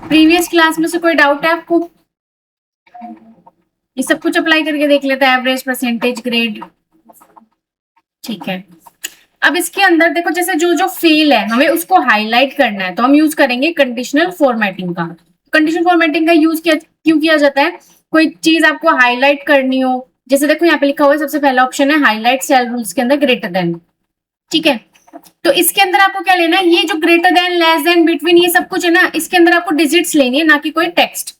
Previous class में से कोई डाउट है आपको? ये सब कुछ अप्लाई करके देख लेते हैं, एवरेज, परसेंटेज, ग्रेड। ठीक है, अब इसके अंदर देखो, जैसे जो जो फेल है हमें उसको हाईलाइट करना है, तो हम यूज करेंगे कंडीशनल फॉर्मेटिंग का। कंडीशनल फॉर्मेटिंग का यूज क्यों किया जाता है? कोई चीज आपको हाईलाइट करनी हो, जैसे देखो यहाँ पे लिखा हुआ है, सबसे पहला ऑप्शन है हाईलाइट सेल रूल्स के अंदर ग्रेटर देन। ठीक है, तो इसके अंदर आपको क्या लेना है, ये जो greater than, less than, between, ये सब कुछ है ना, इसके अंदर आपको डिजिट्स लेनी है, ना कि कोई टेक्स्ट।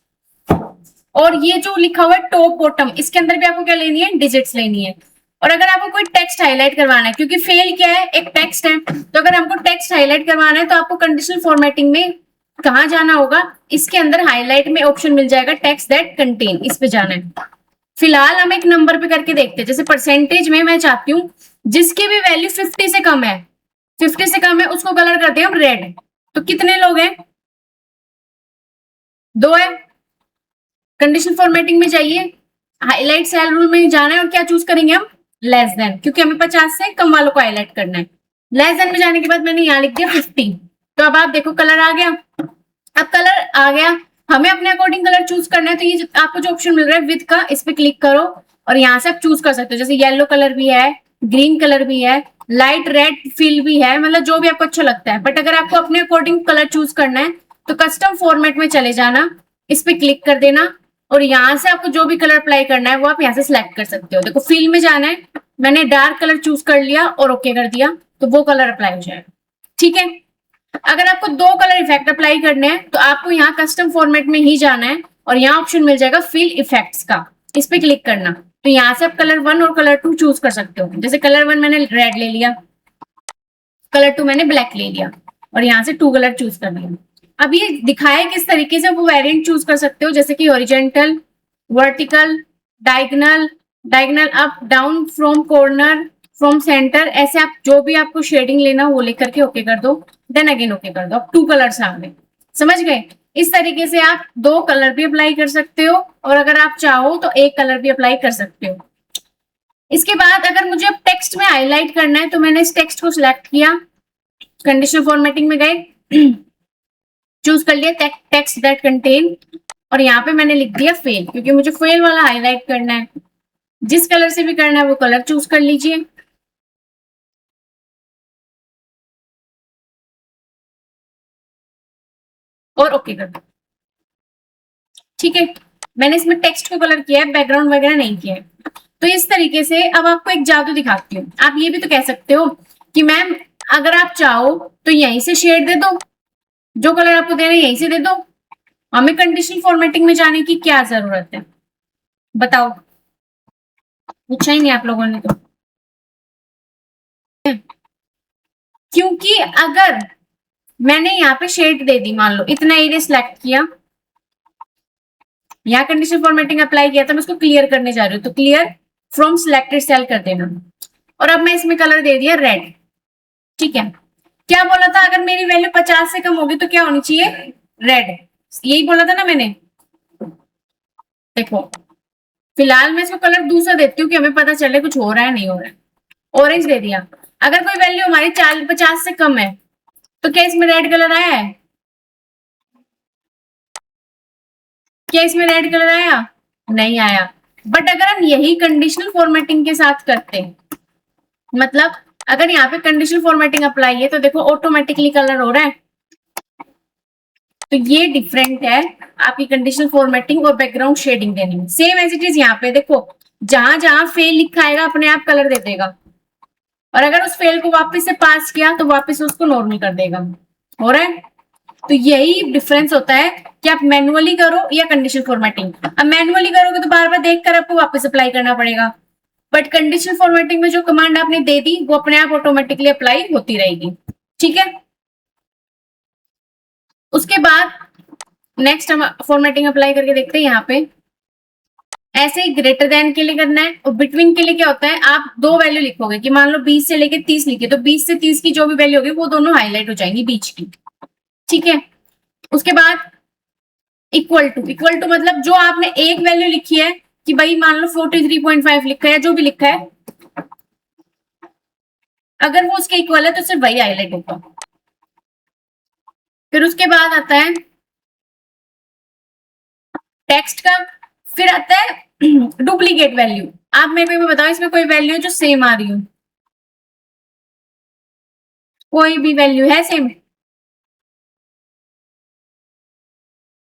और ये जो लिखा हुआ है टॉप बॉटम, इसके अंदर भी आपको क्या लेनी है, डिजिट्स लेनी है। और अगर आपको कोई टेक्स्ट हाईलाइट करवाना है, क्योंकि फेल क्या है, एक टेक्स्ट है, तो अगर हमको टेक्स्ट हाईलाइट करवाना है तो आपको कंडीशनल फॉर्मेटिंग में कहाँ जाना होगा, इसके अंदर हाईलाइट में ऑप्शन मिल जाएगा टेक्स्ट दैट कंटेन, इस पे जाना है। फिलहाल हम एक नंबर पे करके देखते हैं, जैसे परसेंटेज में मैं चाहती हूँ जिसकी भी वैल्यू 50 से कम है, 50 से कम है उसको कलर करते हैं हम रेड। तो कितने लोग हैं? 2 है। कंडीशनल फॉर्मेटिंग में जाइए, हाईलाइट सेल रूल में जाना है और क्या चूज करेंगे हम, लेस देन, क्योंकि हमें 50 से कम वालों को हाईलाइट करना है। लेस देन में जाने के बाद मैंने यहाँ लिख दिया 50। तो अब आप देखो कलर आ गया। अब कलर आ गया, हमें अपने अकॉर्डिंग कलर चूज करना है, तो ये आपको जो ऑप्शन मिल रहा है विद का, इस पे क्लिक करो और यहाँ से आप चूज कर सकते हो, जैसे येलो कलर भी है, ग्रीन कलर भी है, लाइट रेड फील भी है, मतलब जो भी आपको अच्छा लगता है। बट अगर आपको अपने अकॉर्डिंग कलर चूज करना है तो कस्टम फॉर्मेट में चले जाना, इस पे क्लिक कर देना और यहाँ से आपको जो भी कलर अप्लाई करना है वो आप यहाँ से सिलेक्ट कर सकते हो। देखो फील में जाना है, मैंने डार्क कलर चूज कर लिया और ओके कर दिया, तो वो कलर अप्लाई हो जाएगा। ठीक है, अगर आपको 2 कलर इफेक्ट अप्लाई करने हैं तो आपको यहाँ कस्टम फॉर्मेट में ही जाना है और यहाँ ऑप्शन मिल जाएगा फिल इफेक्ट्स का, इस पे क्लिक करना। तो यहाँ से आप कलर 1 और कलर 2 चूज कर सकते हो, जैसे कलर 1 मैंने रेड ले लिया, कलर 2 मैंने ब्लैक ले लिया और यहाँ से 2 कलर चूज कर लिया। अब ये दिखाए किस तरीके से वो वेरिएंट चूज कर सकते हो, जैसे कि horizontal, vertical, diagonal, diagonal up down, from corner, from centre, ऐसे आप जो भी आपको शेडिंग लेना वो लेकर के ओके कर दो, देन अगेन ओके कर दो। अब 2 कलर्स आ गए, समझ गए? इस तरीके से आप 2 कलर भी अप्लाई कर सकते हो और अगर आप चाहो तो 1 कलर भी अप्लाई कर सकते हो। इसके बाद अगर मुझे अब टेक्स्ट में हाईलाइट करना है तो मैंने इस टेक्स्ट को सिलेक्ट किया, कंडीशनल फॉर्मेटिंग में गए, चूज कर लिया टेक्स्ट दैट कंटेन और यहाँ पे मैंने लिख दिया फेल, क्योंकि मुझे फेल वाला हाईलाइट करना है। जिस कलर से भी करना है वो कलर चूज कर लीजिए। और ओके कर दो। ठीक है, मैंने इसमें टेक्स्ट को कलर किया है, बैकग्राउंड वगैरह नहीं किया है। तो इस तरीके से अब आपको एक जादू दिखाती हूँ। आप ये भी तो कह सकते हो कि मैम अगर आप चाहो तो यहीं से शेड दे दो, जो कलर आपको देना है यहीं से दे दो, हमें कंडीशनल फॉर्मेटिंग में जाने की क्या जरूरत है, बताओ? पूछा ही नहीं आप लोगों ने तो। क्योंकि अगर मैंने यहाँ पे शेड दे दी, मान लो इतना एरिया सिलेक्ट किया, यहाँ कंडीशनल फॉर्मेटिंग अप्लाई किया था, मैं उसको क्लियर करने जा रही हूँ, तो क्लियर फ्रॉम सिलेक्टेड सेल कर देना। और अब मैं इसमें कलर दे दिया रेड। ठीक है, क्या बोला था, अगर मेरी वैल्यू 50 से कम होगी तो क्या होनी चाहिए, रेड, यही बोला था ना मैंने। देखो फिलहाल मैं इसको कलर दूसरा देती हूँ कि हमें पता चले कुछ हो रहा है नहीं हो रहा है। ऑरेंज दे दिया। अगर कोई वैल्यू हमारी 50 से कम है तो क्या इसमें रेड कलर आया है? क्या इसमें रेड कलर आया? नहीं आया। बट अगर हम यही कंडीशनल फॉर्मेटिंग के साथ करते हैं, मतलब अगर यहाँ पे कंडीशनल फॉर्मेटिंग अप्लाई है तो देखो ऑटोमेटिकली कलर हो रहा है। तो ये डिफरेंट है आपकी कंडीशनल फॉर्मेटिंग और बैकग्राउंड शेडिंग देने में। सेम एज इट इज यहाँ पे देखो, जहां जहां फेल लिखा आएगा अपने आप कलर दे देगा, और अगर उस फेल को वापस से पास किया तो वापस उसको नॉर्मल कर देगा। हो रहा है? तो यही डिफरेंस होता है कि आप मैनुअली करो या कंडीशनल फॉर्मेटिंग। अब मैनुअली करोगे तो बार बार देखकर आपको वापस अप्लाई करना पड़ेगा, बट कंडीशनल फॉर्मेटिंग में जो कमांड आपने दे दी वो अपने आप ऑटोमेटिकली अप्लाई होती रहेगी। ठीक है, उसके बाद नेक्स्ट हम फॉर्मेटिंग अप्लाई करके देखते हैं। यहाँ पे ऐसे ही ग्रेटर देन के लिए करना है और बिटवीन के लिए क्या होता है, आप 2 वैल्यू लिखोगे कि मान लो 20 से लेके 30 लिखे, तो 20 से 30 की जो भी वैल्यू होगी वो दोनों हाईलाइट हो जाएंगी बीच की। ठीक है, उसके बाद इक्वल टू मतलब जो आपने एक वैल्यू लिखी है कि भाई मान लो 43.5 लिखा है, जो भी लिखा है, अगर वो उसके इक्वल है तो सिर्फ वही हाईलाइट होगा। फिर उसके बाद आता है टेक्स्ट का फिर आता है डुप्लीकेट वैल्यू। आप मेरे को बताओ इसमें कोई वैल्यू है जो सेम आ रही हो? कोई भी वैल्यू है सेम?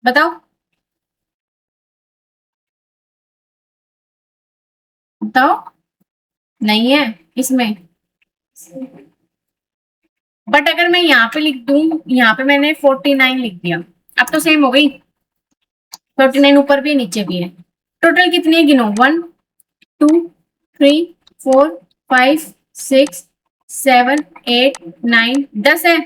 बताओ बताओ। नहीं है इसमें। बट अगर मैं यहाँ पे लिख दूं, यहाँ पे मैंने 49 लिख दिया, अब तो सेम हो गई। 49 ऊपर भी है नीचे भी है। टोटल कितनी है गिनो? 1 2 3 4 5 6 7 8 9 10 है।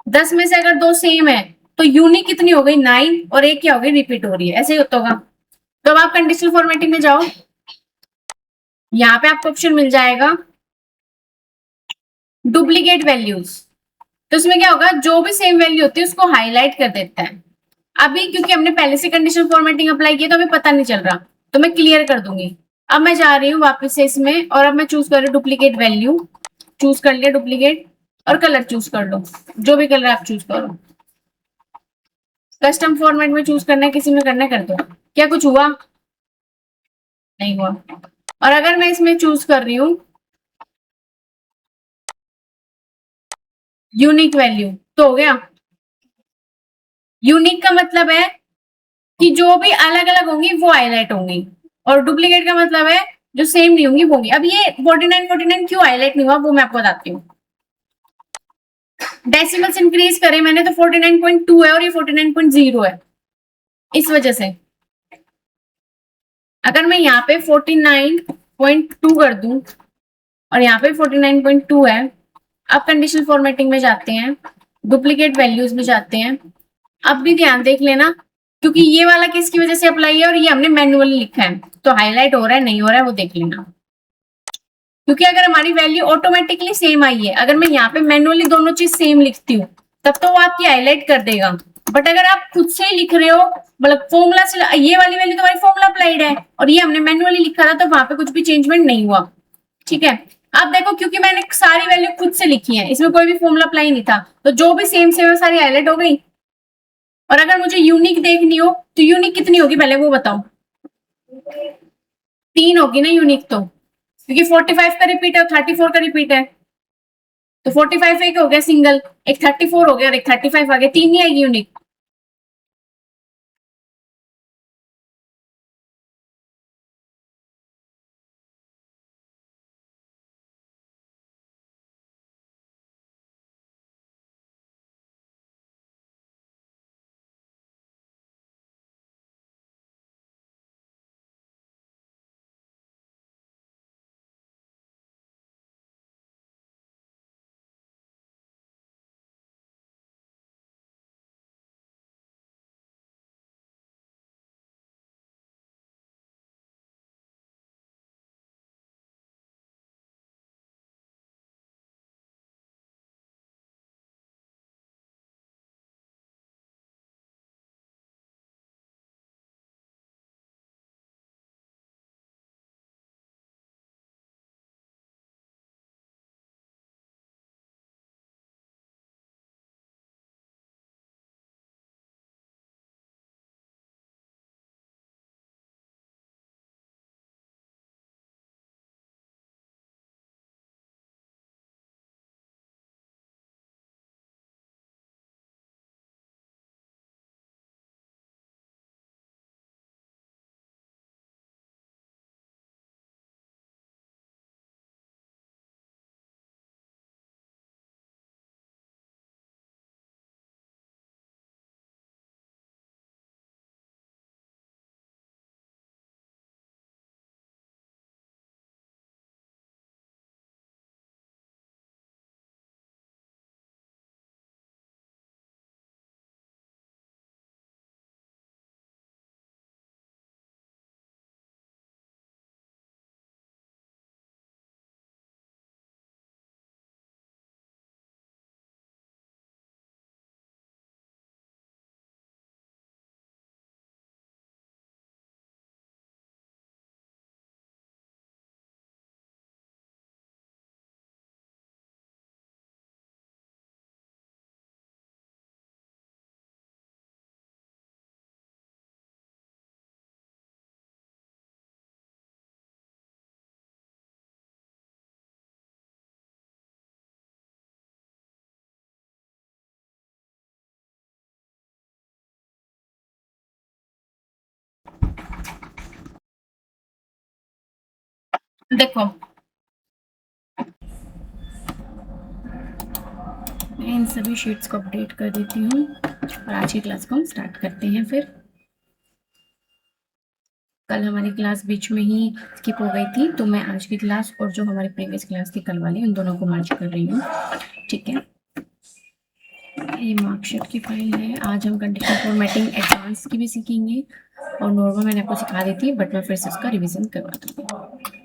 10 में से अगर दो सेम है तो यूनिक कितनी हो गई? 9, और एक क्या हो गई? रिपीट हो रही है। ऐसे ही होता होगा। तो अब आप कंडीशनल फॉर्मेटिंग में जाओ, यहाँ पे आपको ऑप्शन मिल जाएगा डुप्लीकेट वैल्यूज। तो इसमें क्या होगा? जो भी सेम वैल्यू होती है उसको हाईलाइट कर देता है। अभी क्योंकि हमने पहले से कंडीशनल फॉर्मेटिंग अप्लाई की है तो हमें पता नहीं चल रहा, तो मैं क्लियर कर दूंगी। अब मैं जा रही हूँ वापस से इसमें, और अब मैं चूज कर रही हूँ डुप्लीकेट वैल्यू। चूज कर लिया डुप्लीकेट, और कलर चूज कर लो, जो भी कलर आप चूज करो। कस्टम फॉर्मेट में चूज करना है, किसी में करना है, कर दो। क्या कुछ हुआ? नहीं हुआ। और अगर मैं इसमें चूज कर रही हूँ यूनिक वैल्यू, तो हो गया। यूनिक का मतलब है कि जो भी अलग अलग होंगी वो हाईलाइट होंगी, और डुप्लीकेट का मतलब है जो सेम नहीं होंगी वो होंगी। अब ये 49 क्यों हाईलाइट नहीं हुआ वो मैं आपको बताती हूँ। डेसिमल्स इंक्रीज करे मैंने तो 49.2 है और ये 49.0 है, इस वजह से। अगर मैं यहाँ पे 49.2 कर दूं और यहाँ पे 49.2 है, अब कंडीशनल फॉर्मेटिंग में जाते हैं, डुप्लीकेट वैल्यूज में जाते हैं। अब भी ध्यान देख लेना, क्योंकि ये वाला किसकी वजह से अप्लाई है और ये हमने मैन्युअली लिखा है, तो हाईलाइट हो रहा है नहीं हो रहा है वो देख लेना। क्योंकि अगर हमारी वैल्यू ऑटोमेटिकली सेम आई है, अगर मैं यहाँ पे मैन्युअली दोनों चीज सेम लिखती हूँ तब तो वो आपकी हाईलाइट कर देगा। बट अगर आप खुद से ही लिख रहे हो, मतलब फॉर्मूला से, ये वाली वैल्यू तो हमारी फॉर्मूला अप्लाइड है और ये हमने मैन्युअली लिखा था, तो वहां पे कुछ भी चेंजमेंट नहीं हुआ। ठीक है। अब देखो, क्योंकि मैंने सारी वैल्यू खुद से लिखी है, इसमें कोई भी फॉर्मूला अप्लाई नहीं था, तो जो भी सेम सेम है सारी हाईलाइट हो गई। और अगर मुझे यूनिक देखनी हो तो यूनिक कितनी होगी पहले वो बताओ? 3 होगी ना यूनिक तो, क्योंकि 45 का रिपीट है और 34 का रिपीट है। तो 45 एक हो गया सिंगल, एक 34 हो गया और एक 35 आ गया, 3 नहीं आएगी यूनिक। देखो मैं इन सभी शीट्स को अपडेट कर देती हूँ और आज की क्लास को हम स्टार्ट करते हैं। फिर कल हमारी क्लास बीच में ही स्किप हो गई थी, तो मैं आज की क्लास और जो हमारी प्रीवियस क्लास थी कल वाली, उन दोनों को मर्ज कर रही हूँ। ठीक है, ये मार्कशीट की फाइल है। आज हम कंडीशनल फॉर्मेटिंग एडवांस की भी सीखेंगे और नॉर्मल मैंने आपको सिखा दी थी, बट मैं फिर से उसका रिवीजन करवा दूँगी।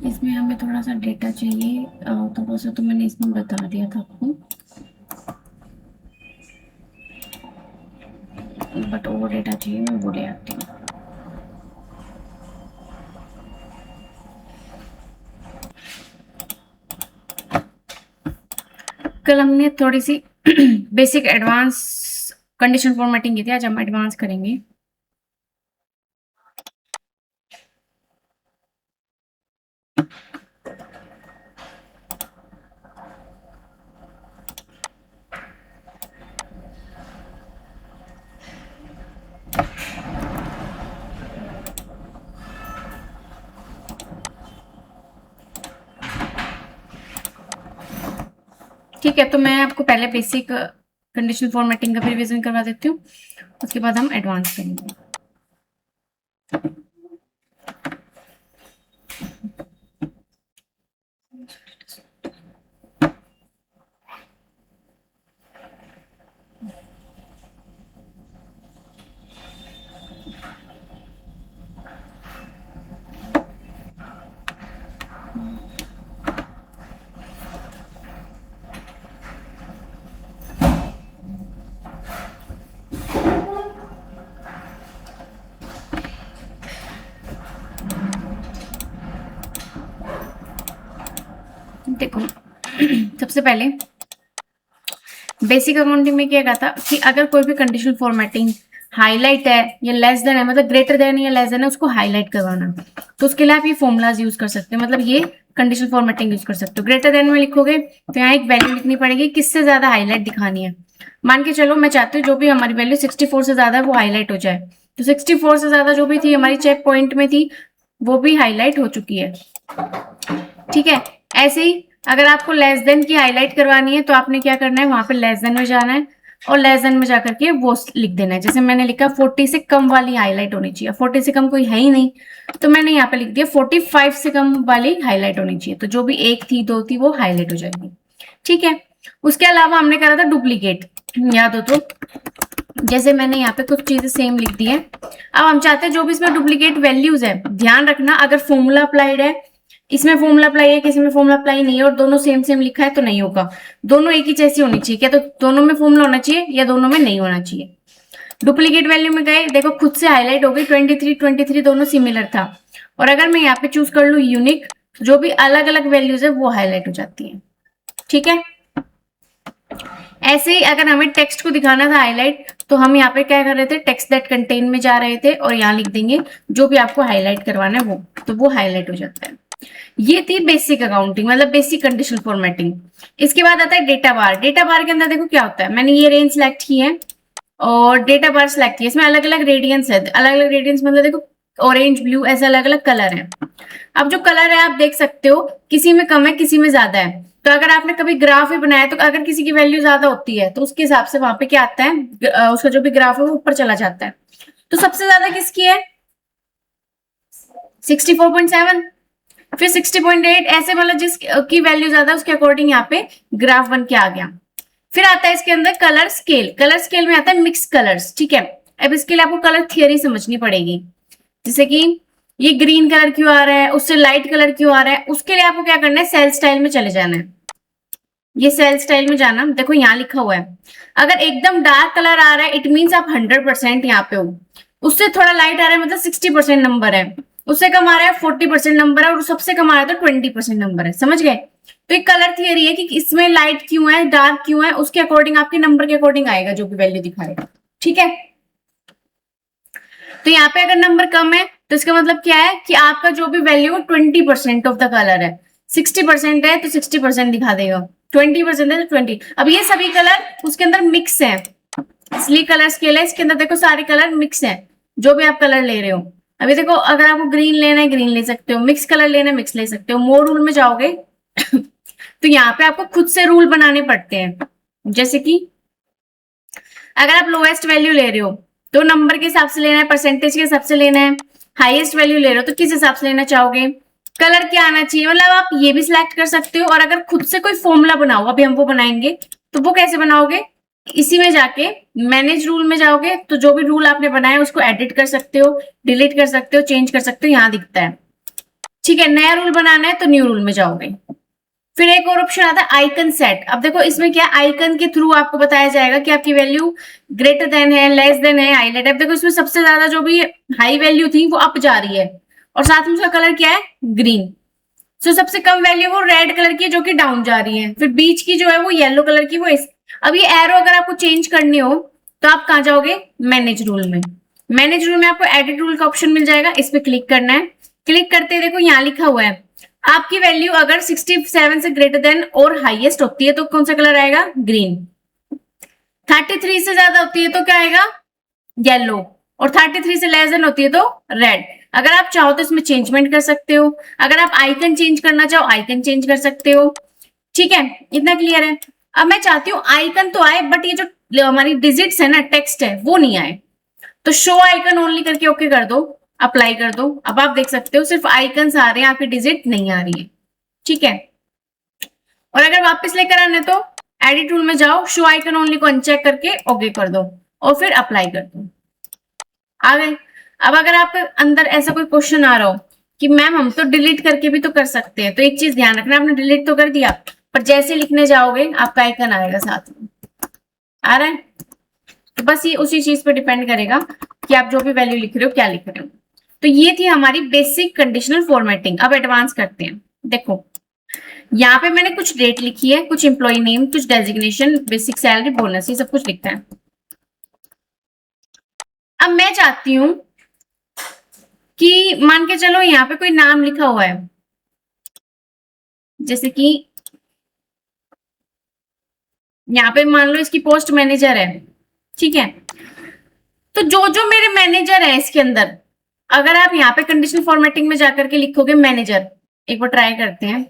इसमें हमें थोड़ा सा डेटा चाहिए, थोड़ा सा तो मैंने इसमें बता दिया था आपको, बट और डेटा चाहिए, मैं वो ले आती हूँ। कल हमने थोड़ी सी बेसिक एडवांस कंडीशन फॉर्मेटिंग की थी, आज हम एडवांस करेंगे। ठीक है, तो मैं आपको पहले बेसिक कंडीशनल फॉर्मेटिंग का भी रिवीजन करवा देती हूँ, उसके बाद हम एडवांस करेंगे। देखो सबसे पहले बेसिक अकाउंटिंग में क्या कहता कि अगर कोई भी कंडीशनल फॉर्मेटिंग हाईलाइट है या लेस देन है, मतलब ग्रेटर देन या लेस देन है, उसको हाईलाइट करवाना, तो उसके लिए आप ये फॉर्मूलाज यूज कर सकते हो, मतलब ये कंडीशनल फॉर्मेटिंग यूज कर सकते हो। ग्रेटर देन में लिखोगे तो यहाँ एक वैल्यू लिखनी पड़ेगी, किससे ज्यादा हाईलाइट दिखानी है। मान के चलो मैं चाहती हूँ जो भी हमारी वैल्यू 64 से ज्यादा है वो हाईलाइट हो जाए, तो 64 से ज्यादा जो भी थी हमारी चेक पॉइंट में थी वो भी हाईलाइट हो चुकी है। ठीक है, ऐसे ही अगर आपको लेस देन की हाईलाइट करवानी है तो आपने क्या करना है, वहां पे लेस देन में जाना है और लेस देन में जाकर के वो लिख देना है। जैसे मैंने लिखा 40 से कम वाली हाईलाइट होनी चाहिए, 40 से कम कोई है ही नहीं, तो मैंने यहाँ पे लिख दिया 45 से कम वाली हाईलाइट होनी चाहिए, तो जो भी एक थी दो थी वो हाईलाइट हो जाएगी। ठीक है, उसके अलावा हमने करा था डुप्लीकेट, याद हो तो, जैसे मैंने यहाँ पे कुछ चीजें सेम लिख दी है। अब हम चाहते हैं जो भी इसमें डुप्लीकेट वैल्यूज है, ध्यान रखना अगर फॉर्मूला अप्लाइड है, इसमें फॉर्मूला अप्लाई है, किसी में फॉर्मूला अप्लाई नहीं है और दोनों सेम सेम लिखा है तो नहीं होगा। दोनों एक ही जैसी होनी चाहिए, क्या तो दोनों में फॉर्मूला होना चाहिए या दोनों में नहीं होना चाहिए। डुप्लीकेट वैल्यू में गए, देखो खुद से हाईलाइट हो गई, 23 दोनों सिमिलर था, और अगर मैं यहाँ पे चूज कर लू यूनिक, जो भी अलग अलग वैल्यूज है वो हाईलाइट हो जाती है। ठीक है, ऐसे ही अगर हमें टेक्स्ट को दिखाना था हाईलाइट, तो हम यहाँ पे क्या कर रहे थे, टेक्स्ट दैट कंटेन में जा रहे थे और यहाँ लिख देंगे जो भी आपको हाईलाइट करवाना है वो, तो वो हाईलाइट हो जाता है। ये थी बेसिक अकाउंटिंग, मतलब बेसिक कंडीशनल फॉर्मेटिंग। इसके बाद आता है डेटा बार। डेटा बार के अंदर देखो क्या होता है, मैंने ये रेंज सिलेक्ट की है और डेटा बार सिलेक्ट की है, इसमें अलग अलग रेडियंस है, अलग अलग रेडियंस मतलब देखो ऑरेंज ब्लू ऐसे अलग अलग कलर है। अब जो कलर है आप देख सकते हो, किसी में कम है किसी में ज्यादा है, तो अगर आपने कभी ग्राफ भी बनाया तो अगर किसी की वैल्यू ज्यादा होती है तो उसके हिसाब से वहां पे क्या आता है, उसका जो भी ग्राफ है वो ऊपर चला जाता है। तो सबसे ज्यादा किसकी है, 64.7, फिर 60.8, ऐसे मतलब जिसकी वैल्यू ज्यादा उसके अकॉर्डिंग यहाँ पे ग्राफ बन के आ गया। फिर आता है इसके अंदर कलर स्केल। कलर स्केल में आता है मिक्स कलर्स। ठीक है, अब इसके लिए आपको कलर थियरी समझनी पड़ेगी, जैसे कि ये ग्रीन कलर क्यों आ रहा है, उससे लाइट कलर क्यों आ रहा है, उसके लिए आपको क्या करना है, सेल स्टाइल में चले जाना है। ये सेल स्टाइल में जाना, देखो यहाँ लिखा हुआ है, अगर एकदम डार्क कलर आ रहा है इट मीन्स आप 100% यहाँ पे हो, उससे थोड़ा लाइट आ रहा है मतलब 60% नंबर है, उससे कम आ रहा है 40% नंबर है और सबसे कम आ रहा है तो 20% नंबर है। समझ गए, तो एक कलर थियरी है कि इसमें लाइट क्यों है डार्क क्यों है, उसके अकॉर्डिंग आपके नंबर के अकॉर्डिंग आएगा जो भी वैल्यू दिखाएगा। ठीक है, तो यहाँ पे अगर नंबर कम है तो इसका मतलब क्या है कि आपका जो भी वैल्यू 20% ऑफ द कलर है, 60% है तो 60% दिखा देगा, 20% है तो 20। अब ये सभी कलर उसके अंदर मिक्स है, इसलिए कलर स्केल है, इसके अंदर देखो सारे कलर मिक्स है, जो भी आप कलर ले रहे हो। अभी देखो अगर आपको ग्रीन लेना है ग्रीन ले सकते हो, मिक्स कलर लेना है मिक्स ले सकते हो। मोर रूल में जाओगे तो यहाँ पे आपको खुद से रूल बनाने पड़ते हैं, जैसे कि अगर आप लोएस्ट वैल्यू ले रहे हो तो नंबर के हिसाब से लेना है, परसेंटेज के हिसाब से लेना है। हाईएस्ट वैल्यू ले रहे हो तो किस हिसाब से लेना चाहोगे, कलर क्या आना चाहिए, मतलब आप ये भी सिलेक्ट कर सकते हो। और अगर खुद से कोई फॉर्मूला बनाओ, अभी हम वो बनाएंगे, तो वो कैसे बनाओगे, इसी में जाके मैनेज रूल में जाओगे तो जो भी रूल आपने बनाया उसको एडिट कर सकते हो, डिलीट कर सकते हो, चेंज कर सकते हो, यहाँ दिखता है। ठीक है, नया रूल बनाना है तो न्यू रूल में जाओगे। फिर एक और ऑप्शन आता है आइकन सेट। अब देखो इसमें क्या, आइकन के थ्रू आपको बताया जाएगा कि आपकी वैल्यू ग्रेटर देन है, लेस देन है, हाईलाइट। अब देखो इसमें सबसे ज्यादा जो भी हाई वैल्यू थी वो अप जा रही है, और साथ में उसका कलर क्या है, ग्रीन। सो सबसे कम वैल्यू वो रेड कलर की है जो कि डाउन जा रही है, फिर बीच की जो है वो येलो कलर की, वो इस। अब ये एरो अगर आपको चेंज करनी हो तो आप कहाँ जाओगे, मैनेज रूल में। मैनेज रूल में आपको एडिट रूल का ऑप्शन मिल जाएगा, इस पे क्लिक करना है। क्लिक करते देखो यहाँ लिखा हुआ है आपकी वैल्यू अगर 67 से ग्रेटर देन और हाईएस्ट होती है तो कौन सा कलर आएगा, ग्रीन। 33 से ज्यादा होती है तो क्या आएगा, येलो। और 33 से लेस देन होती है तो रेड। अगर आप चाहो तो इसमें चेंजमेंट कर सकते हो, अगर आप आइकन चेंज करना चाहो आइकन चेंज कर सकते हो। ठीक है, इतना क्लियर है। अब मैं चाहती हूँ आइकन तो आए बट ये जो हमारी डिजिट्स है ना, टेक्स्ट है, वो नहीं आए। तो शो आइकन ओनली करके ओके कर दो, अप्लाई कर दो। अब आप देख सकते हो सिर्फ आइकन्स आ रहे हैं, आपकी डिजिट नहीं आ रही है। ठीक है, और अगर वापस लेकर आना है तो एडिट रूल में जाओ, शो आइकन ओनली को अनचेक करके ओके कर दो और फिर अप्लाई कर दो, आ गए। अब अगर आपके अंदर ऐसा कोई क्वेश्चन आ रहा हो कि मैम हम तो डिलीट करके भी तो कर सकते हैं, तो एक चीज ध्यान रखना, आपने डिलीट तो कर दिया पर जैसे लिखने जाओगे आपका आइकन आएगा साथ में, आ रहा है। तो बस ये उसी चीज पे डिपेंड करेगा कि आप जो भी वैल्यू लिख रहे हो क्या लिख रहे हो। तो ये थी हमारी बेसिक कंडीशनल फॉर्मेटिंग। अब एडवांस करते हैं। देखो यहाँ पे मैंने कुछ डेट लिखी है, कुछ एम्प्लॉय नेम, कुछ डेजिग्नेशन, बेसिक सैलरी, बोनस, ये सब कुछ लिखा है। अब मैं चाहती हूं कि मान के चलो यहाँ पे कोई नाम लिखा हुआ है, जैसे कि यहाँ पे मान लो इसकी पोस्ट मैनेजर है। ठीक है, तो जो जो मेरे मैनेजर है इसके अंदर, अगर आप यहाँ पे कंडीशनल फॉर्मेटिंग में जाकर के लिखोगे मैनेजर, एक बार ट्राई करते हैं।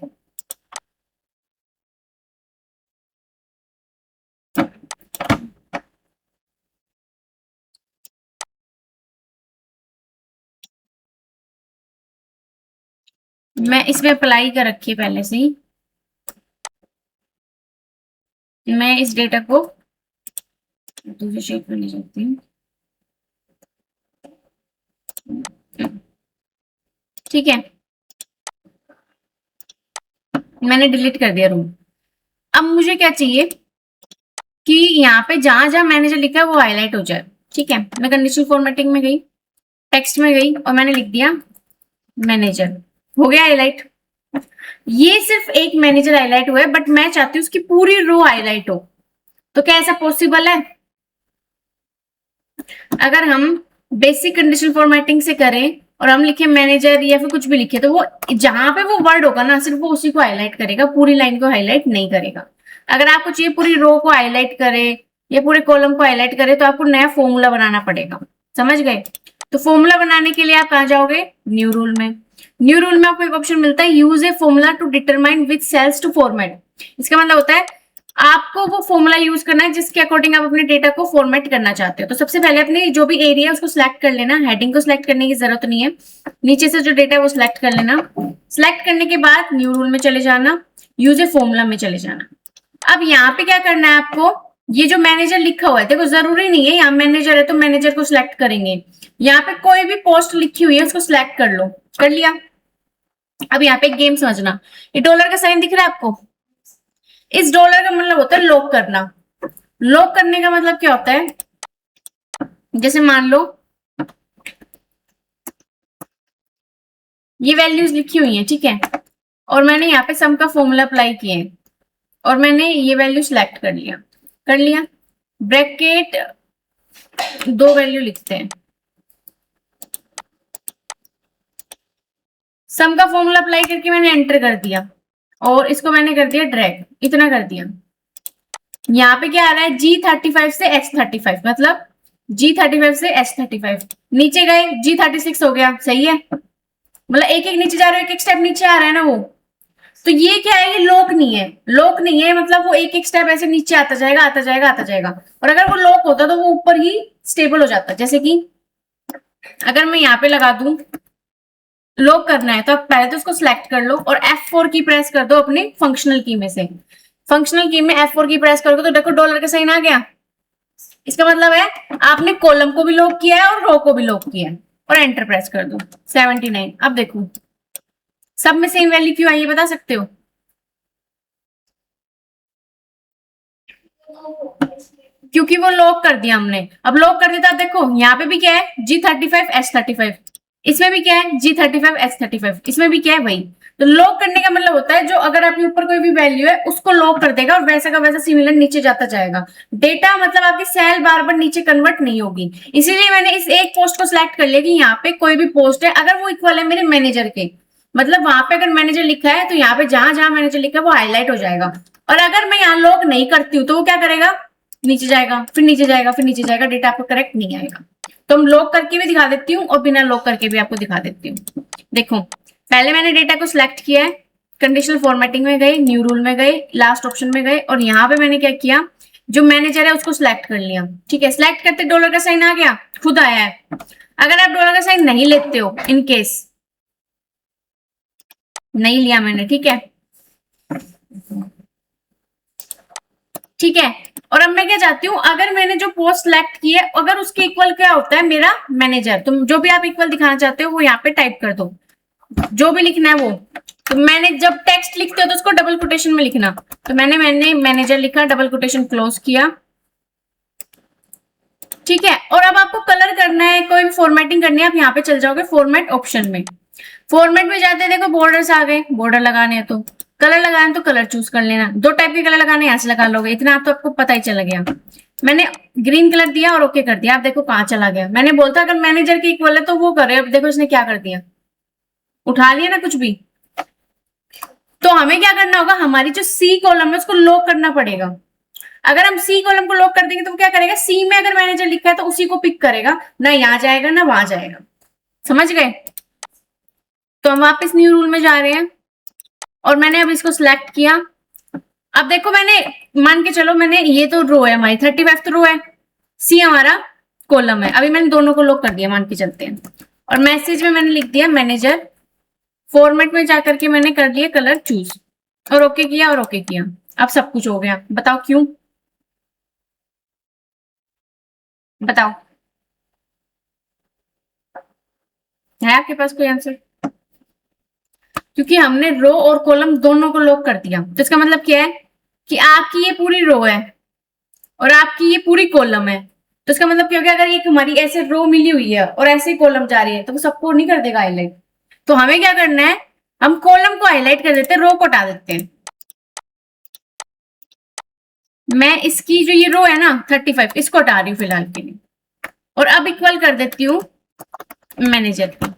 मैं इसमें अप्लाई कर रखी है पहले से ही, मैं इस डेटा को दूसरी शीट में ले सकती हूँ। ठीक है, मैंने डिलीट कर दिया रूम। अब मुझे क्या चाहिए कि यहाँ पे जहां जहां मैनेजर लिखा है वो हाईलाइट हो जाए। ठीक है, मैं कंडीशनल फॉर्मेटिंग में गई, टेक्स्ट में गई और मैंने लिख दिया मैनेजर, हो गया हाईलाइट। ये सिर्फ एक मैनेजर हाईलाइट हुआ है बट मैं चाहती हूँ उसकी पूरी रो हाईलाइट हो। तो क्या ऐसा पॉसिबल है, अगर हम बेसिक कंडीशनल फॉर्मेटिंग से करें और हम लिखे मैनेजर या फिर कुछ भी लिखे, तो वो जहां पे वो वर्ड होगा ना सिर्फ वो उसी को हाईलाइट करेगा, पूरी लाइन को हाईलाइट नहीं करेगा। अगर आपको चाहिए पूरी रो को हाईलाइट करे या पूरे कॉलम को हाईलाइट करे तो आपको नया फॉर्मूला बनाना पड़ेगा, समझ गए। तो फॉर्मूला बनाने के लिए आप कहाँ जाओगे, न्यू रूल में। न्यू रूल में आपको एक ऑप्शन मिलता है use a formula to determine which cells to format. इसका मतलब होता है आपको वो फॉर्मूला यूज करना है जिसके अकॉर्डिंग आप अपने डेटा को फॉर्मेट करना चाहते हो। तो सबसे पहले अपने जो भी एरिया है उसको सिलेक्ट कर लेना, हेडिंग को सिलेक्ट करने की जरूरत नहीं है, नीचे से जो डेटा है वो सिलेक्ट कर लेना। सिलेक्ट करने के बाद न्यू रूल में चले जाना, यूज ए फॉर्मूला में चले जाना। अब यहाँ पे क्या करना है आपको, ये जो मैनेजर लिखा हुआ है, देखो जरूरी नहीं है यहाँ मैनेजर है तो मैनेजर को सिलेक्ट करेंगे, यहाँ पे कोई भी पोस्ट लिखी हुई है उसको सिलेक्ट कर लो, कर लिया। अब यहाँ पे एक गेम समझना, ये डॉलर का साइन दिख रहा है आपको, इस डॉलर का मतलब होता है लॉक करना। लॉक करने का मतलब क्या होता है, जैसे मान लो ये वैल्यूज लिखी हुई है, ठीक है, और मैंने यहाँ पे सम का फॉर्मूला अप्लाई किए और मैंने ये वैल्यू सिलेक्ट कर लिया, कर लिया। ब्रैकेट दो वैल्यू लिखते हैं, सम का फॉर्मूला अप्लाई करके मैंने एंटर कर दिया और इसको मैंने कर दिया ड्रैग, इतना कर दिया। यहाँ पे क्या आ रहा है, G35 से H35, मतलब G35 से H35, नीचे गए G36 हो गया, सही है। मतलब एक एक नीचे जा रहे हो, एक एक स्टेप नीचे आ रहा है ना वो। तो ये क्या है, ये लॉक नहीं है, लॉक नहीं है मतलब वो एक एक स्टेप ऐसे नीचे आता जाएगा आता जाएगा आता जाएगा। और अगर वो लॉक होता तो वो ऊपर ही स्टेबल हो जाता। जैसे कि अगर मैं यहाँ पे लगा दूं, लॉक करना है तो आप पहले तो उसको सिलेक्ट कर लो और F4 की प्रेस कर दो अपने फंक्शनल की में से। फंक्शनल की में F4 की प्रेस करोगे तो देखो डॉलर का साइन आ गया। इसका मतलब है आपने कॉलम को भी लॉक किया है और रो को भी लॉक किया है। और एंटर प्रेस कर दो 79। अब देखो सब में सेम वैल्यू क्यों आई है बता सकते हो? क्योंकि वो लॉक कर दिया हमने। अब लॉक कर दिया, अब देखो यहाँ पे भी क्या है, G35 H35, इसमें भी क्या है G35 H35, इसमें भी क्या है वही। तो लॉक करने का मतलब होता है जो अगर आपके ऊपर कोई भी वैल्यू है उसको लॉक कर देगा और वैसा का वैसा सिमिलर नीचे जाता जाएगा। डेटा मतलब आपकी सेल बार बार नीचे कन्वर्ट नहीं होगी। इसीलिए मैंने इस एक पोस्ट को सिलेक्ट कर लिया कि यहाँ पे कोई भी पोस्ट है अगर वो इक्वल है मेरे मैनेजर के, मतलब वहां पे अगर मैनेजर लिखा है तो यहाँ पे जहां जहां मैनेजर लिखा है वो हाईलाइट हो जाएगा। और अगर मैं यहाँ लॉक नहीं करती हूँ तो वो क्या करेगा, नीचे जाएगा, फिर नीचे जाएगा, फिर नीचे जाएगा, डेटा आपको करेक्ट नहीं आएगा। तो हम लॉक करके भी दिखा देती हूँ और बिना लॉक करके भी आपको दिखा देती हूँ। देखो पहले मैंने डेटा को सिलेक्ट किया है, कंडीशनल फॉर्मेटिंग में गए, न्यू रूल में गए, लास्ट ऑप्शन में गए और यहाँ पे मैंने क्या किया, जो मैनेजर है उसको सिलेक्ट कर लिया। ठीक है, सिलेक्ट करते डॉलर का साइन आ गया, खुद आया है। अगर आप डॉलर का साइन नहीं लेते हो, इन केस नहीं लिया मैंने, ठीक है ठीक है। और अब मैं क्या चाहती हूँ, अगर मैंने जो पोस्ट सिलेक्ट की है अगर उसके इक्वल क्या होता है मेरा मैनेजर, तो जो भी आप इक्वल दिखाना चाहते हो वो यहाँ पे टाइप कर दो, जो भी लिखना है वो। तो मैंने जब टेक्स्ट लिखते हो तो उसको डबल कोटेशन में लिखना। तो मैंने मैनेजर लिखा, डबल कोटेशन क्लोज किया, ठीक है। और अब आपको कलर करना है, कोई भी फॉर्मेटिंग करनी है, आप यहाँ पे चल जाओगे फॉर्मेट ऑप्शन में। फॉर्मेट में जाते देखो बॉर्डर्स आ गए, बॉर्डर लगाने हैं तो कलर लगाने तो कलर चूज कर लेना, दो टाइप के कलर लगाने यहाँ से लगा लोगे, इतना तो आपको पता ही चला गया। मैंने ग्रीन कलर दिया और ओके कर दिया, आप देखो कहाँ चला गया। मैंने बोलता अगर मैनेजर के इक्वल है तो वो करे, अब देखो इसने क्या कर दिया, उठा लिया ना कुछ भी। तो हमें क्या करना होगा, हमारी जो सी कॉलम है उसको लॉक करना पड़ेगा। अगर हम सी कॉलम को लॉक कर देंगे तो वो क्या करेगा, सी में अगर मैनेजर लिखा है तो उसी को पिक करेगा, ना यहाँ जाएगा ना वहां जाएगा। समझ गए? तो हम वापस न्यू रूल में जा रहे हैं और मैंने अब इसको सिलेक्ट किया। अब देखो मैंने मान के चलो, मैंने ये तो रो है हमारी 35 तो रो है, सी हमारा कॉलम है। अभी मैंने दोनों को लॉक कर दिया, मान के चलते हैं। और मैसेज में मैंने लिख दिया मैनेजर, फॉर्मेट में जाकर के मैंने कर लिया कलर चूज और ओके किया और ओके किया। अब सब कुछ हो गया, बताओ क्यों, बताओ है आपके पास कोई आंसर? क्योंकि हमने रो और कॉलम दोनों को लॉक कर दिया। तो इसका मतलब क्या है कि आपकी ये पूरी रो है और आपकी ये पूरी कॉलम है। तो इसका मतलब क्या हो गया, अगर ये हमारी ऐसे रो मिली हुई है और ऐसे कॉलम जा रही है तो वो सबको नहीं कर देगा हाईलाइट। तो हमें क्या करना है, हम कॉलम को हाईलाइट कर देते हैं, रो को हटा देते हैं। मैं इसकी जो ये रो है ना 35, इसको हटा रही हूँ फिलहाल के लिए और अब इक्वल कर देती हूँ मैनेजर की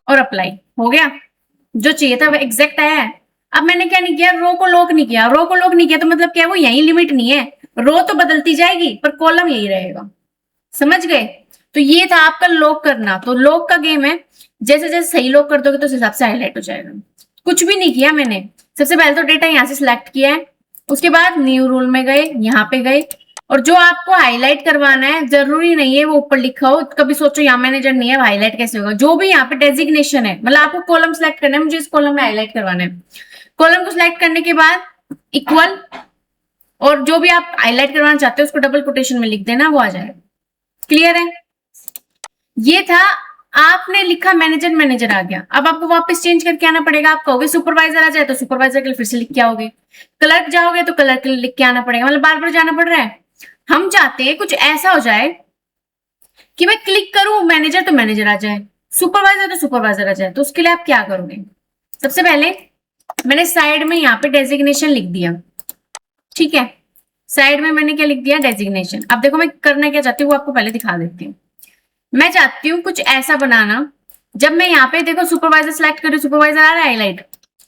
और अप्लाई हो गया। जो चाहिए था वो एग्जैक्ट आया है। अब मैंने क्या नहीं किया, रो को लॉक नहीं किया। रो को लॉक नहीं किया तो मतलब क्या, वो यही लिमिट नहीं है, रो तो बदलती जाएगी पर कॉलम यही रहेगा। समझ गए? तो ये था आपका लॉक करना। तो लॉक का गेम है, जैसे जैसे सही लॉक कर दोगे तो उस हिसाब से हाईलाइट हो जाएगा। कुछ भी नहीं किया मैंने, सबसे पहले तो डेटा यहाँ से सिलेक्ट किया है, उसके बाद न्यू रूल में गए, यहाँ पे गए और जो आपको हाईलाइट करवाना है जरूरी नहीं है वो ऊपर लिखा हो। कभी सोचो यहाँ मैनेजर नहीं है, हाईलाइट कैसे होगा? जो भी यहाँ पे डेजिग्नेशन है, मतलब आपको कॉलम सेलेक्ट करना है, मुझे इस कॉलम में हाईलाइट करवाना है। कॉलम को सिलेक्ट करने के बाद इक्वल, और जो भी आप हाईलाइट करवाना चाहते हो उसको डबल कोटेशन में लिख देना, वो आ जाएगा। क्लियर है? ये था, आपने लिखा मैनेजर, मैनेजर आ गया। अब आपको वापस चेंज करके आना पड़ेगा। आप कहोगे सुपरवाइजर आ जाए तो सुपरवाइजर के लिए फिर से लिख के आओगे, क्लर्क जाओगे तो क्लर्क के लिए लिख के आना पड़ेगा, मतलब बार बार जाना पड़ रहा है। हम चाहते हैं कुछ ऐसा हो जाए कि मैं क्लिक करूं मैनेजर तो मैनेजर आ जाए, सुपरवाइजर तो सुपरवाइजर आ जाए। तो उसके लिए आप क्या करोगे, सबसे पहले मैंने साइड में यहाँ पे डेजिग्नेशन लिख दिया, ठीक है। साइड में मैंने क्या लिख दिया, डेजिग्नेशन। अब देखो मैं करना क्या चाहती हूँ वो आपको पहले दिखा देती हूँ। मैं चाहती हूँ कुछ ऐसा बनाना, जब मैं यहाँ पे देखो सुपरवाइजर सिलेक्ट कर रही हूँ, सुपरवाइजर आ रहा है हाईलाइट,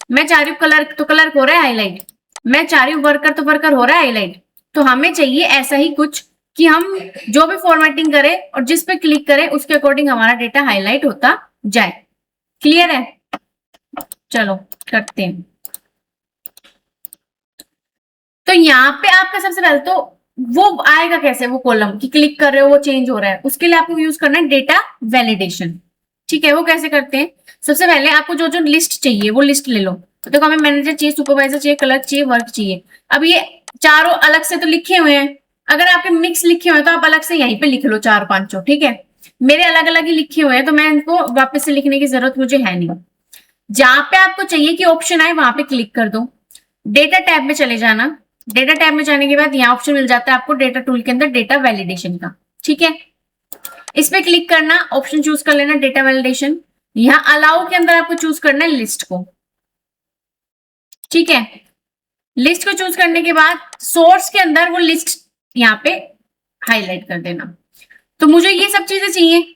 मैं चाह रही हूँ कलर तो कलर हो रहा है हाईलाइट, मैं चाह रही हूँ वर्कर तो वर्कर हो रहा है हाईलाइट। तो हमें चाहिए ऐसा ही कुछ कि हम जो भी फॉर्मेटिंग करें और जिस पे क्लिक करें उसके अकॉर्डिंग हमारा डेटा हाईलाइट होता जाए। क्लियर है? चलो करते हैं। तो यहाँ पे आपका सबसे पहले तो वो आएगा कैसे, वो कॉलम कि क्लिक कर रहे हो वो चेंज हो रहा है, उसके लिए आपको यूज करना है डेटा वैलिडेशन। ठीक है, वो कैसे करते हैं? सबसे पहले आपको जो जो लिस्ट चाहिए वो लिस्ट ले लो। तो देखो हमें मैनेजर चाहिए, सुपरवाइजर चाहिए, कलर चाहिए, वर्क चाहिए। अब ये चारों अलग से तो लिखे हुए हैं, अगर आपके मिक्स लिखे हुए हैं तो आप अलग से यहीं पे लिख लो चार पांचों। ठीक है, मेरे अलग अलग ही लिखे हुए हैं तो मैं इनको वापस से लिखने की जरूरत मुझे है नहीं। जहां पे आपको चाहिए कि ऑप्शन आए वहां पे क्लिक कर दो, डेटा टैब में चले जाना। डेटा टैब में जाने के बाद यहाँ ऑप्शन मिल जाता है आपको डेटा टूल के अंदर डेटा वैलिडेशन का। ठीक है, इस पे क्लिक करना, ऑप्शन चूज कर लेना डेटा वैलिडेशन। यहाँ अलाउ के अंदर आपको चूज करना है लिस्ट को। ठीक है, लिस्ट को चूज करने के बाद सोर्स के अंदर वो लिस्ट यहाँ पे हाईलाइट कर देना। तो मुझे ये सब चीजें चाहिए,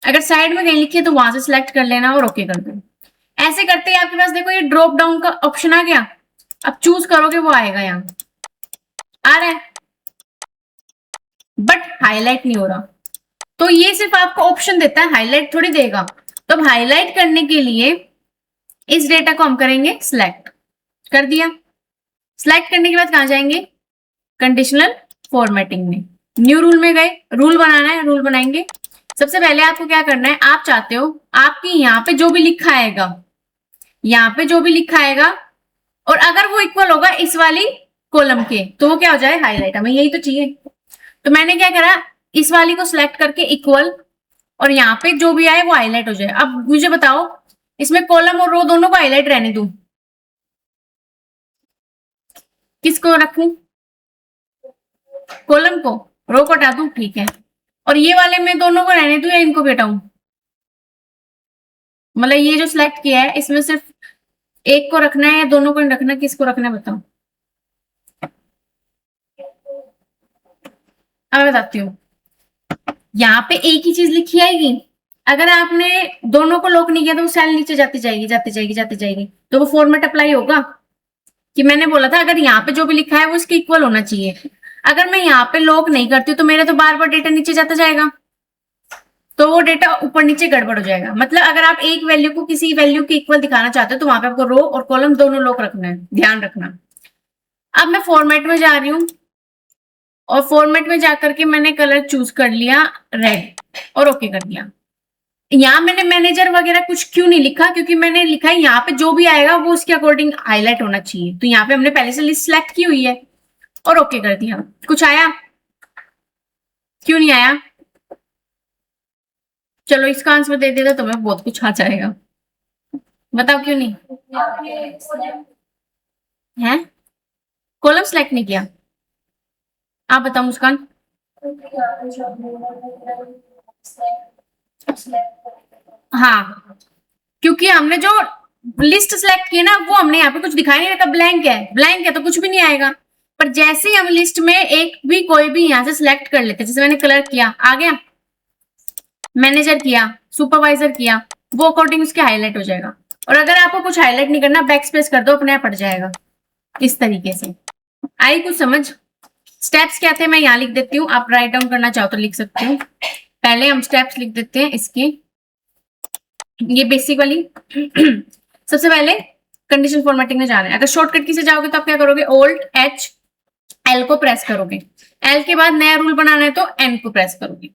अगर साइड में कहीं लिखी है तो वहां से सिलेक्ट कर लेना और ओके कर दो। ऐसे करते ही आपके पास देखो ये ड्रॉप डाउन का ऑप्शन आ गया। अब चूज करोगे वो आएगा, यहाँ आ रहा है बट हाईलाइट नहीं हो रहा। तो ये सिर्फ आपको ऑप्शन देता है, हाईलाइट थोड़ी देगा। तो अब हाईलाइट करने के लिए इस डेटा को हम करेंगे सिलेक्ट। कर दिया, सिलेक्ट करने के बाद कहां जाएंगे? कंडीशनल फॉर्मेटिंग में, न्यू रूल में गए, रूल बनाना है, रूल बनाएंगे। सबसे पहले आपको क्या करना है, आप चाहते हो आपकी यहाँ पे जो भी लिखा आएगा, यहाँ पे जो भी लिखा आएगा और अगर वो इक्वल होगा इस वाली कॉलम के तो वो क्या हो जाए? हाईलाइट। हमें यही तो चाहिए। तो मैंने क्या करा, इस वाली को सिलेक्ट करके इक्वल और यहाँ पे जो भी आए वो हाईलाइट हो जाए। अब मुझे बताओ इसमें कॉलम और रो दोनों को हाईलाइट रहने दूं, किसको रखूं? कॉलम को, रो को हटा दूं? ठीक है, और ये वाले में दोनों को रहने दूं या इनको भी हटाऊं? मतलब ये जो सिलेक्ट किया है इसमें सिर्फ एक को रखना है या दोनों को नहीं रखना, किसको रखना है बताओ? अब मैं बताती हूँ, यहाँ पे एक ही चीज लिखी आएगी। अगर आपने दोनों को लॉक नहीं किया तो वो सेल नीचे जाती जाएगी जाती जाएगी जाती जाएगी, तो वो फॉर्मेट अप्लाई होगा। कि मैंने बोला था अगर यहाँ पे जो भी लिखा है वो इसके इक्वल होना चाहिए। अगर मैं यहाँ पे लॉक नहीं करती तो मेरा तो बार बार डेटा नीचे जाता जाएगा, तो वो डेटा ऊपर नीचे गड़बड़ हो जाएगा। मतलब अगर आप एक वैल्यू को किसी वैल्यू के इक्वल दिखाना चाहते हो तो वहां पे आपको रो और कॉलम दोनों लॉक रखना है, ध्यान रखना। अब मैं फॉर्मेट में जा रही हूँ और फॉर्मेट में जाकर के मैंने कलर चूज कर लिया रेड और ओके कर दिया। यहाँ मैंने मैनेजर वगैरह कुछ क्यों नहीं लिखा, क्योंकि मैंने लिखा है यहाँ पे जो भी आएगा वो उसके अकॉर्डिंग हाईलाइट होना चाहिए। तो यहाँ पे हमने पहले से लिस्ट सिलेक्ट की हुई है और ओके कर दिया। कुछ आया? क्यों नहीं आया? चलो इसका आंसर दे देगा तो मैं बहुत कुछ आ जाएगा। बताओ क्यों नहीं है? कॉलम सिलेक्ट नहीं किया? आप बताओ मुस्कान। हाँ, क्योंकि हमने जो लिस्ट सिलेक्ट की है ना वो हमने यहाँ पे कुछ दिखाई नहीं रखा, ब्लैंक है, ब्लैंक है तो कुछ भी नहीं आएगा। पर जैसे ही हम लिस्ट में एक भी कोई भी यहाँ से सिलेक्ट कर लेते, जैसे मैंने कलर किया आ गया, मैनेजर किया, सुपरवाइजर किया, वो अकॉर्डिंग उसके हाईलाइट हो जाएगा। और अगर आपको कुछ हाईलाइट नहीं करना, बैक स्पेस कर दो, अपने आप हट जाएगा। इस तरीके से आई कुछ समझ? स्टेप्स क्या थे मैं यहाँ लिख देती हूँ, आप राइट डाउन करना चाहो तो लिख सकते हो। पहले हम स्टेप्स लिख देते हैं इसके, ये बेसिक वाली। सबसे पहले कंडीशन फॉर्मेटिंग में जाना है। अगर शॉर्टकट की से जाओगे तो आप क्या करोगे, Alt H L को प्रेस करोगे, L के बाद नया रूल बनाना है तो N को प्रेस करोगे।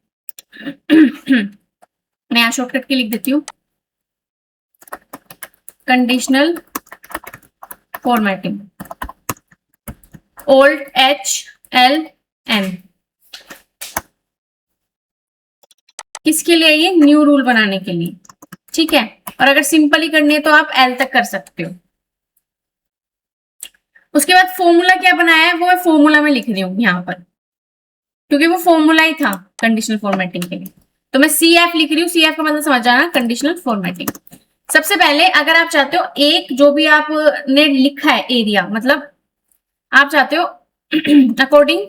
मैं यहाँ शॉर्टकट की लिख देती हूँ, conditional formatting Alt H L N। किसके लिए? ये न्यू रूल बनाने के लिए। ठीक है, और अगर सिंपल ही करनी है तो आप L तक कर सकते हो। उसके बाद फॉर्मूला क्या बनाया है वो मैं फॉर्मूला में लिख रही हूँ यहाँ पर, क्योंकि वो फॉर्मूला ही था कंडीशनल फॉर्मेटिंग के लिए। तो मैं CF लिख रही हूँ, CF का मतलब समझ जाना, कंडीशनल फॉर्मेटिंग। सबसे पहले अगर आप चाहते हो एक जो भी आपने लिखा है एरिया, मतलब आप चाहते हो according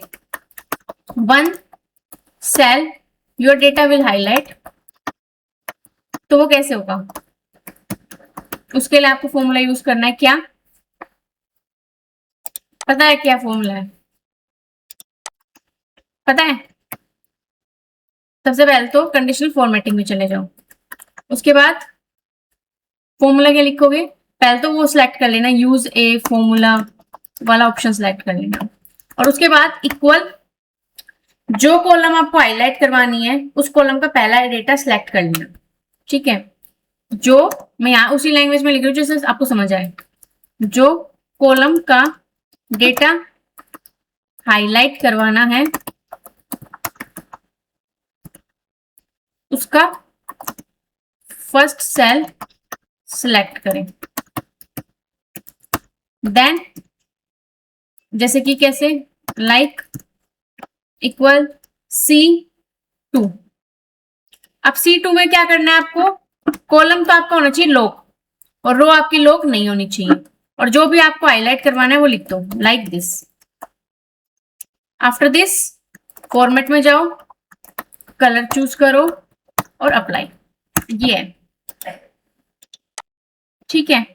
one sell your data will highlight, तो वो कैसे होगा, उसके लिए आपको फॉर्मूला यूज करना है। क्या पता है, क्या फॉर्मूला है पता है? सबसे पहले तो कंडीशनल फॉर्मेटिंग में चले जाओ, उसके बाद फॉर्मूला क्या लिखोगे, पहले तो वो सिलेक्ट कर लेना, यूज ए फॉर्मूला वाला ऑप्शन सिलेक्ट कर लेना, और उसके बाद इक्वल, जो कॉलम आपको हाईलाइट करवानी है उस कॉलम का पहला डेटा सिलेक्ट कर लेना। ठीक है, जो मैं यहाँ उसी लैंग्वेज में लिख रही हूँ जैसे आपको समझ आए, जो कॉलम का डेटा हाईलाइट करवाना है उसका फर्स्ट सेल सिलेक्ट करें। देन जैसे कि कैसे, लाइक इक्वल C2। अब C2 में क्या करना है आपको, कॉलम तो आपका होना चाहिए लॉक और रो आपकी लॉक नहीं होनी चाहिए, और जो भी आपको हाईलाइट करवाना है वो लिख दो like this. After this format में जाओ, कलर चूज करो और अप्लाई, ये है। ठीक है,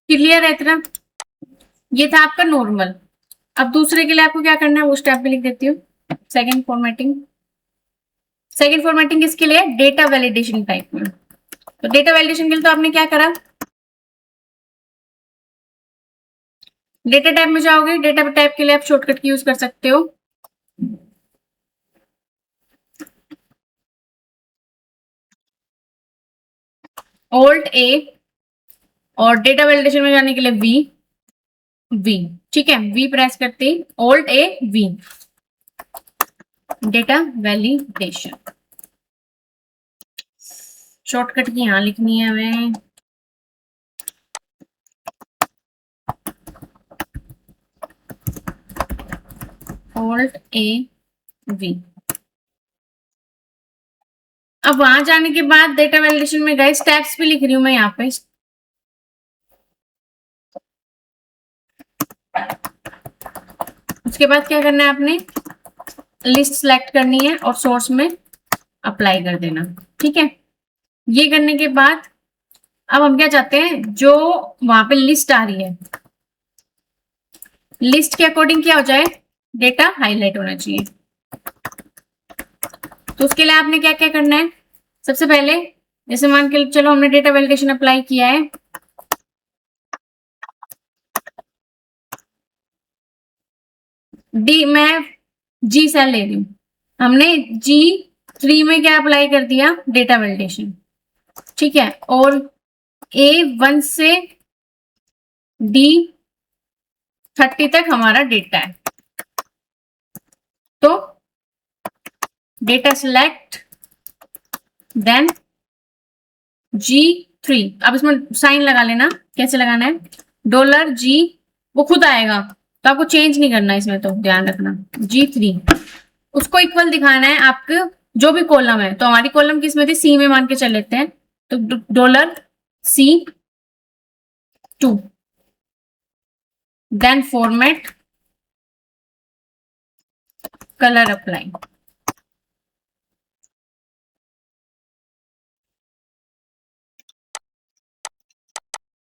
क्लियर है इतना? ये था आपका नॉर्मल। अब दूसरे के लिए आपको क्या करना है वो स्टेप भी लिख देती हूँ। सेकेंड फॉर्मेटिंग, सेकेंड फॉर्मेटिंग किसके लिए, डेटा वैलिडेशन टाइप में। तो डेटा वैलिडेशन के लिए तो आपने क्या करा, डेटा टाइप में जाओगे, डेटा टाइप के लिए आप शॉर्टकट की यूज कर सकते हो, Alt A, और डेटा वैलिडेशन में जाने के लिए V। ठीक है, V प्रेस करते ही Alt A V, data validation. Shortcut की यहां लिखनी है हमें, Alt A V। अब वहां जाने के बाद डेटा वैलिडेशन में गए, स्टेप्स भी लिख रही हूं मैं यहाँ पे। उसके बाद क्या करना है आपने, लिस्ट सेलेक्ट करनी है और सोर्स में अप्लाई कर देना। ठीक है, ये करने के बाद अब हम क्या चाहते हैं, जो वहां पे लिस्ट आ रही है, लिस्ट के अकॉर्डिंग क्या हो जाए, डेटा हाईलाइट होना चाहिए। तो उसके लिए आपने क्या क्या करना है, सबसे पहले जैसे मान के चलो हमने डेटा वैलिडेशन अप्लाई किया है, डी मैं जी सेल ले रही हूं, हमने G3 में क्या अप्लाई कर दिया, डेटा वैलिडेशन। ठीक है, और A1 से D30 तक हमारा डेटा है, तो डेटा सिलेक्ट, देन G3। अब इसमें साइन लगा लेना, कैसे लगाना है, $G, वो खुद आएगा तो आपको चेंज नहीं करना इसमें, तो ध्यान रखना G3 उसको इक्वल दिखाना है आपके जो भी कॉलम है। तो हमारी कॉलम किस में थी, सी में मान के चल लेते हैं, तो $C2, then format, colour apply.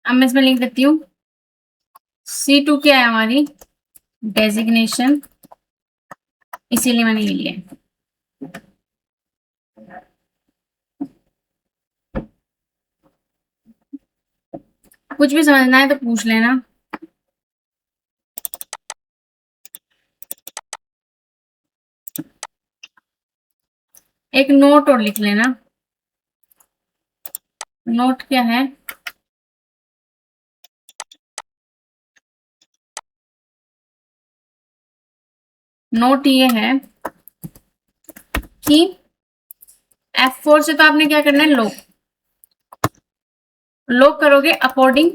अब मैं इसमें लिख देती हूँ C2 क्या है हमारी डेजिग्नेशन, इसीलिए मैंने ये लिया है। कुछ भी समझना है तो पूछ लेना। एक नोट और लिख लेना, नोट क्या है, नोट ये है कि F4 से तो आपने क्या करना है, लो, लॉक करोगे अकॉर्डिंग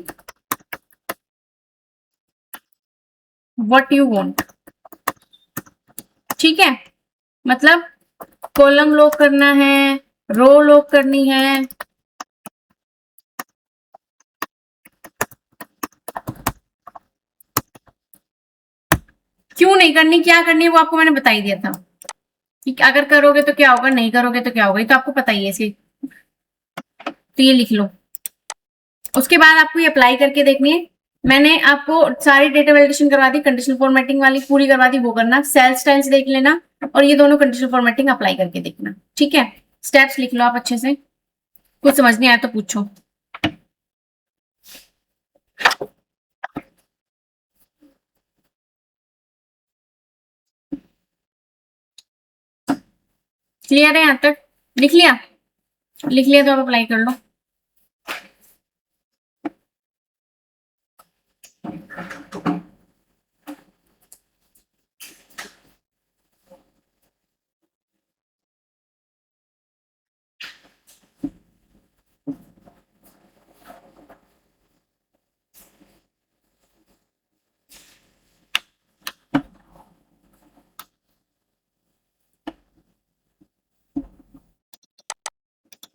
व्हाट यू वांट, ठीक है। मतलब कॉलम लॉक करना है, रो लॉक करनी है, क्यों नहीं करनी, क्या करनी है वो आपको मैंने बता ही दिया था कि अगर करोगे तो क्या होगा, नहीं करोगे तो क्या होगा, ये तो आपको पता ही है इसे, तो ये लिख लो। उसके बाद आपको ये अप्लाई करके देखनी है। मैंने आपको सारी डेटा वैलिडेशन करवा दी, कंडीशनल फॉर्मेटिंग वाली पूरी करवा दी, वो करना, सेल स्टाइल्स देख लेना और ये दोनों कंडीशनल फॉर्मेटिंग अप्लाई करके देखना, ठीक है। स्टेप्स लिख लो आप अच्छे से, कुछ समझ नहीं आया तो पूछो। क्लियर है यहाँ तक? लिख लिया? लिख लिया तो आप अप्लाई कर लो।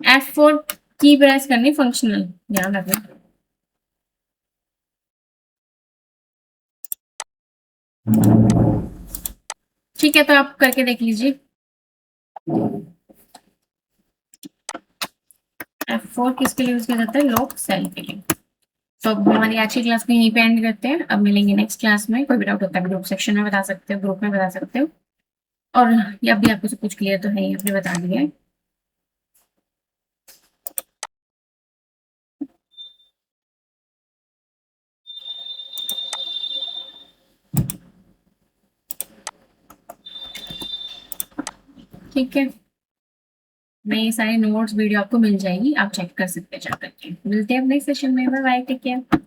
F4 की प्रेस करनी, फंक्शनल ध्यान रखना। ठीक है, तो आप करके देख लीजिए। F4 किसके लिए यूज किया जाता है? लॉक सेल के लिए। तो अब हमारी आज की क्लास को यहीं पे एंड करते हैं, अब मिलेंगे नेक्स्ट क्लास में। कोई भी डाउट होता है ग्रुप सेक्शन में बता सकते हो, ग्रुप में बता सकते हो, और या भी आपको सब कुछ क्लियर तो है ही, आपने बता दिया है। ठीक है, मैं ये सारे नोट्स वीडियो आपको मिल जाएगी, आप चेक कर सकते हैं जाकर के। मिलते हैं अब नेक्स्ट सेशन में, बाय बाय, टेक केयर।